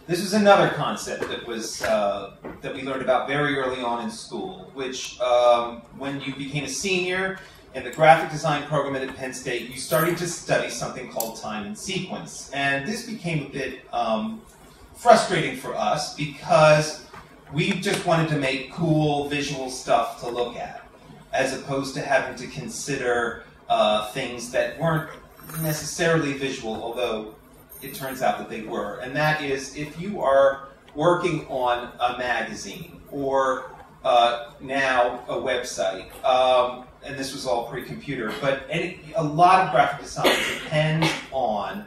This was another concept that was that we learned about very early on in school, which when you became a senior in the graphic design program at Penn State, you started to study something called time and sequence. And this became a bit frustrating for us because we just wanted to make cool visual stuff to look at, as opposed to having to consider things that weren't necessarily visual, although it turns out that they were. And that is, if you are working on a magazine or now a website, and this was all pre-computer, but a lot of graphic design depends on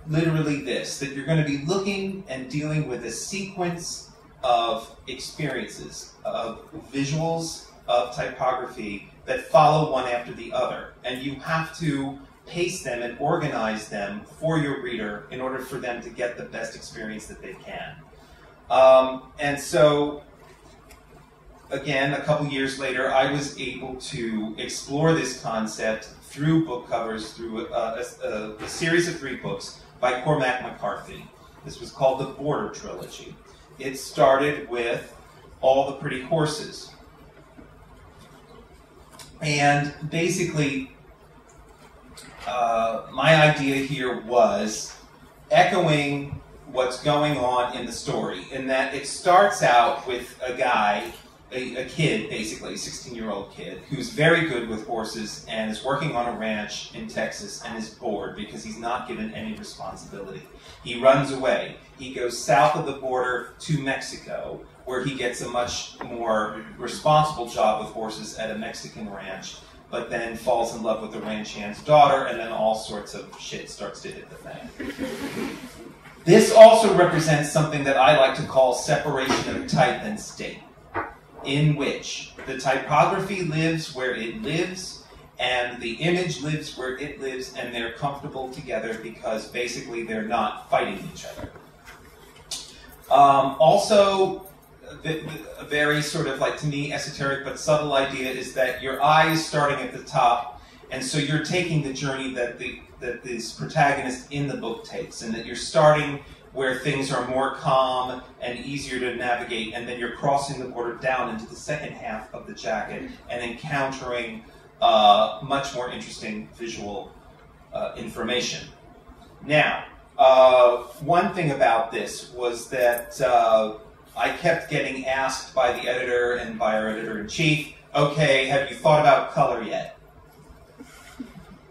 literally this, that you're going to be looking and dealing with a sequence of experiences, of visuals, of typography that follow one after the other. And you have to pace them and organize them for your reader in order for them to get the best experience that they can. And so, again, a couple years later, I was able to explore this concept through book covers, through a series of 3 books by Cormac McCarthy. This was called the Border Trilogy. It started with All the Pretty Horses. And basically, my idea here was echoing what's going on in the story, in that it starts out with a guy, a kid, basically, a 16-year-old kid, who's very good with horses and is working on a ranch in Texas and is bored because he's not given any responsibility. He runs away. He goes south of the border to Mexico, where he gets a much more responsible job with horses at a Mexican ranch, but then falls in love with the ranch hand's daughter, and then all sorts of shit starts to hit the fan. This also represents something that I like to call separation of type and state, in which the typography lives where it lives, and the image lives where it lives, and they're comfortable together because basically they're not fighting each other. Also, a very sort of, like, to me, esoteric but subtle idea is that your eye is starting at the top, and so you're taking the journey that this protagonist in the book takes, and that you're starting where things are more calm and easier to navigate, and then you're crossing the border down into the second half of the jacket and encountering much more interesting visual information. Now, one thing about this was that I kept getting asked by the editor and by our editor-in-chief, okay, have you thought about color yet?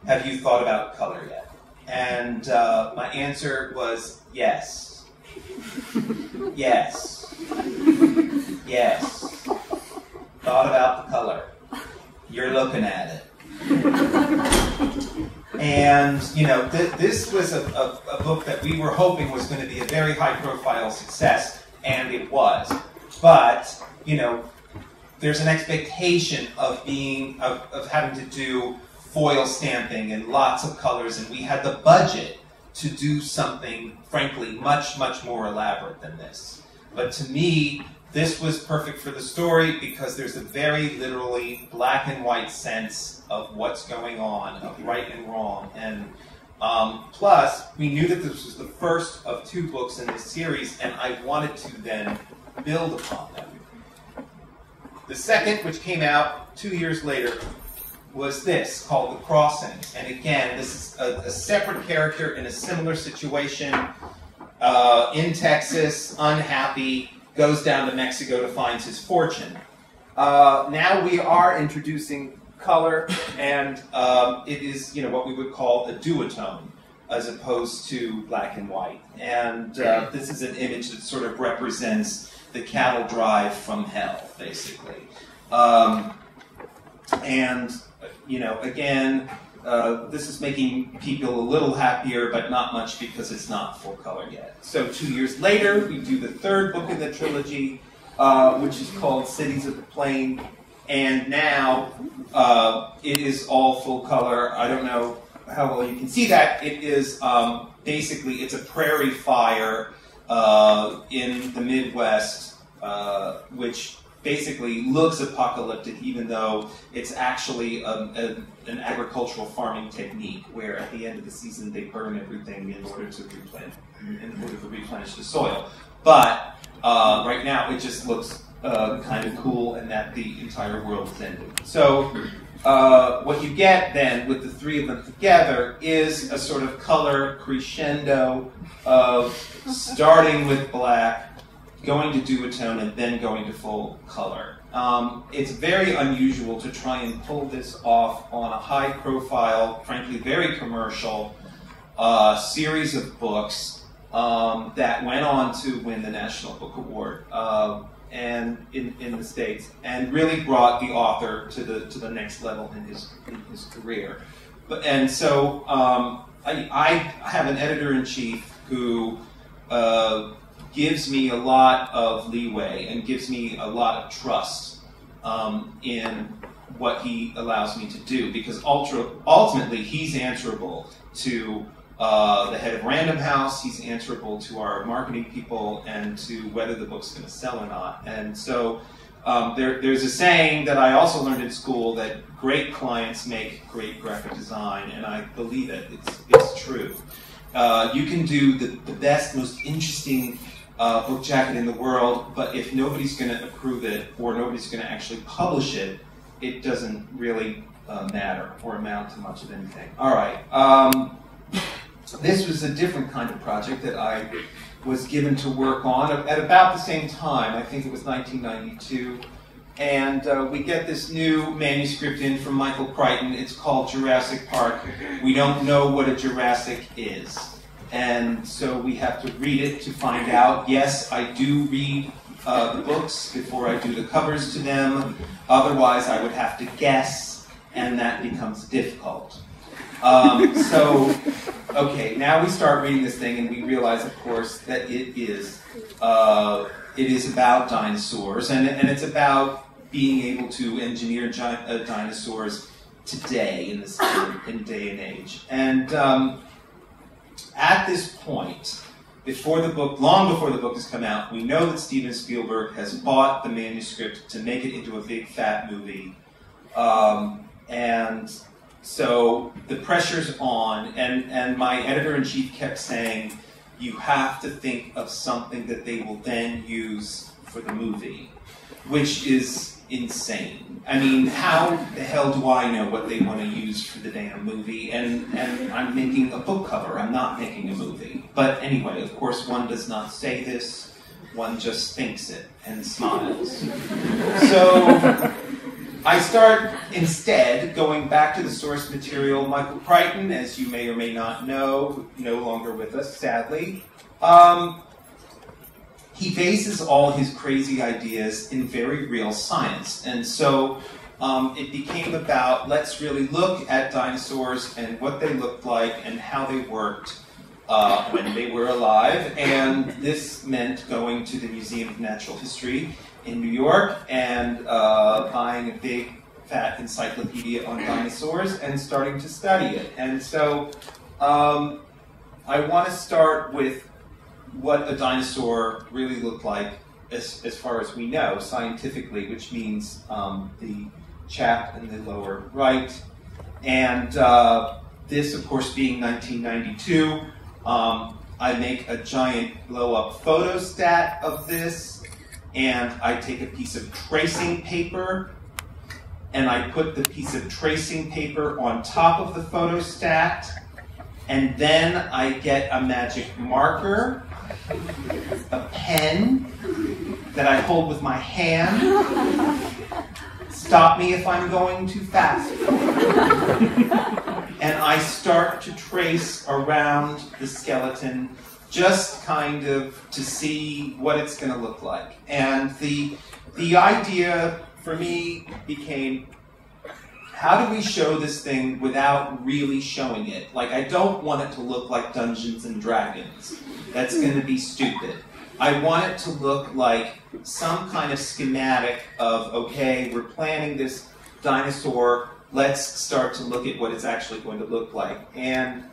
Have you thought about color yet? And my answer was yes. Yes. Yes. Thought about the color. You're looking at it. And, you know, this was a book that we were hoping was going to be a very high-profile success, and it was. But, you know, there's an expectation of having to do foil stamping and lots of colors, and we had the budget to do something, frankly, much, much more elaborate than this. But to me, this was perfect for the story because there's a very literally black and white sense of what's going on, of right and wrong. And plus, we knew that this was the first of 2 books in this series, and I wanted to then build upon them. The second, which came out 2 years later, was this, called The Crossing. And again, this is a separate character in a similar situation, in Texas, unhappy, goes down to Mexico to find his fortune. Now we are introducing color, and it is, you know, what we would call a duotone, as opposed to black and white. And this is an image that sort of represents the cattle drive from hell, basically. And, you know, again, this is making people a little happier, but not much because it's not full color yet. So 2 years later, we do the 3rd book in the trilogy, which is called Cities of the Plain. And now it is all full color. I don't know how well you can see that. It is basically, it's a prairie fire in the Midwest, which basically looks apocalyptic, even though it's actually an agricultural farming technique where at the end of the season they burn everything in order to replant. in order to replenish the soil. But right now it just looks kind of cool, and that the entire world is ending. So what you get then with the three of them together is a sort of color crescendo of starting with black, going to duotone, and then going to full color. It's very unusual to try and pull this off on a high-profile, frankly very commercial series of books that went on to win the National Book Award and in the States, and really brought the author to the next level in his career. And so I have an editor-in-chief who gives me a lot of leeway and gives me a lot of trust in what he allows me to do, because ultimately he's answerable to the head of Random House, he's answerable to our marketing people, and to whether the book's going to sell or not. And so there's a saying that I also learned in school, that great clients make great graphic design, and I believe it. It's true. You can do the best, most interesting book jacket in the world, but if nobody's going to approve it or nobody's going to actually publish it, it doesn't really matter or amount to much of anything. All right. This was a different kind of project that I was given to work on at about the same time. I think it was 1992. And we get this new manuscript in from Michael Crichton. It's called Jurassic Park. We don't know what a Jurassic is. And so we have to read it to find out. Yes, I do read the books before I do the covers to them. Otherwise, I would have to guess, and that becomes difficult. Okay, now we start reading this thing, and we realize, of course, that it is about dinosaurs, and it's about being able to engineer dinosaurs today in this day and age. And at this point, long before the book has come out, we know that Steven Spielberg has bought the manuscript to make it into a big fat movie, and so the pressure's on, and my editor-in-chief kept saying, you have to think of something that they will then use for the movie, which is insane. I mean, how the hell do I know what they want to use for the damn movie? And I'm making a book cover, I'm not making a movie. But anyway, of course, one does not say this, one just thinks it and smiles. So I start instead going back to the source material. Michael Crichton, as you may or may not know, no longer with us, sadly. He bases all his crazy ideas in very real science. And so it became about, let's really look at dinosaurs and what they looked like and how they worked when they were alive. And this meant going to the Museum of Natural History in New York and buying a big fat encyclopedia on dinosaurs and starting to study it. And so I want to start with what a dinosaur really looked like as far as we know scientifically, which means the chap in the lower right. And this, of course, being 1992, I make a giant blow-up photostat of this, and I take a piece of tracing paper, and I put the piece of tracing paper on top of the photostat, and then I get a magic marker, a pen that I hold with my hand. Stop me if I'm going too fast. And I start to trace around the skeleton, just kind of to see what it's going to look like. And the idea for me became, how do we show this thing without really showing it? Like, I don't want it to look like Dungeons and Dragons. That's going to be stupid. I want it to look like some kind of schematic of, okay, we're planning this dinosaur, let's start to look at what it's actually going to look like. And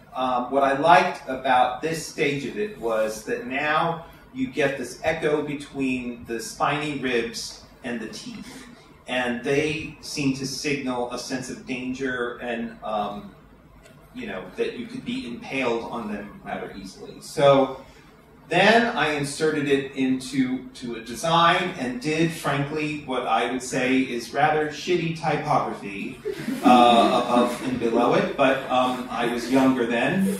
what I liked about this stage of it was that now you get this echo between the spiny ribs and the teeth. And they seem to signal a sense of danger and, you know, that you could be impaled on them rather easily. So Then I inserted it into a design and did, frankly, what I would say is rather shitty typography above and below it, but I was younger then.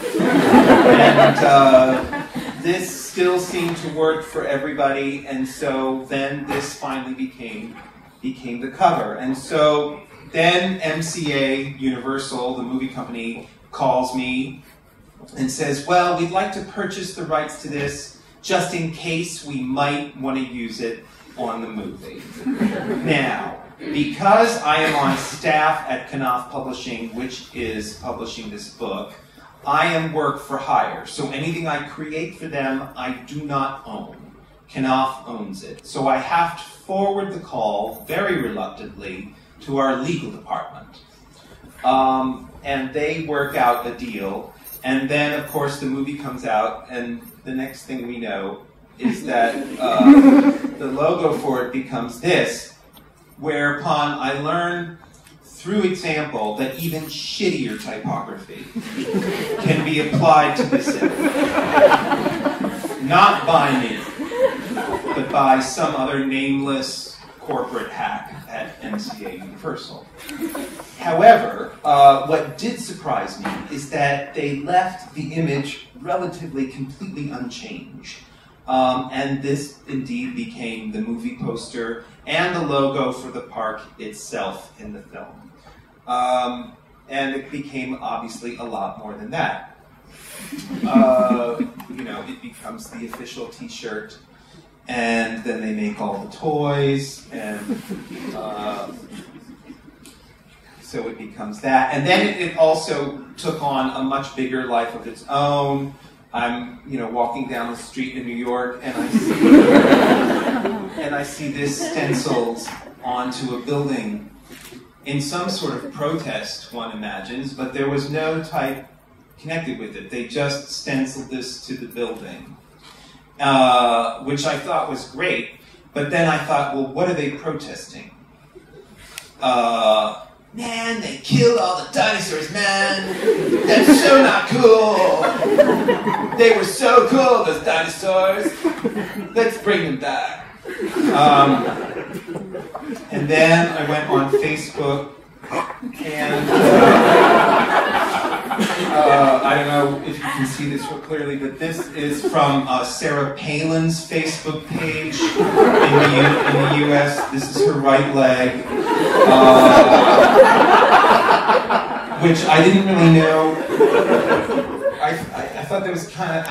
And this still seemed to work for everybody, and so then this finally became the cover. And so then MCA, Universal, the movie company, calls me and says, well, we'd like to purchase the rights to this just in case we might want to use it on the movie. Now, because I am on staff at Knopf Publishing, which is publishing this book, I am work for hire. So anything I create for them, I do not own. Knopf owns it. So I have to forward the call, very reluctantly, to our legal department. And they work out a deal. And then, of course, the movie comes out, and the next thing we know is that the logo for it becomes this, whereupon I learn through example that even shittier typography can be applied to this image. Not by me, but by some other nameless corporate hack at MCA Universal. However, what did surprise me is that they left the image relatively completely unchanged. And this indeed became the movie poster and the logo for the park itself in the film. And it became obviously a lot more than that. It becomes the official t-shirt, and then they make all the toys, and so it becomes that. And then it also took on a much bigger life of its own. I'm, walking down the street in New York, and I see this stenciled onto a building in some sort of protest, one imagines, but there was no type connected with it. They just stenciled this to the building, which I thought was great. But then I thought, well, what are they protesting? Man, they killed all the dinosaurs, man. That's so not cool. They were so cool, those dinosaurs. Let's bring them back. And then I went on Facebook, and I don't know if you can see this real clearly, but this is from Sarah Palin's Facebook page in the U.S. This is her right leg, which I didn't really know. I thought that was kind of,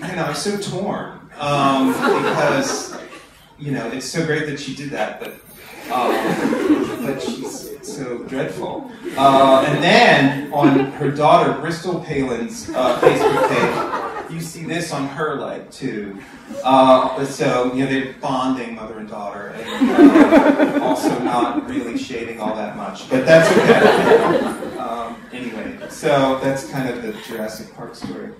I'm so torn because, it's so great that she did that, but she's so dreadful. And then on her daughter Bristol Palin's Facebook page, you see this on her leg too. So they're bonding, mother and daughter, and also not really shading all that much, but that's okay. Anyway, so that's kind of the Jurassic Park story.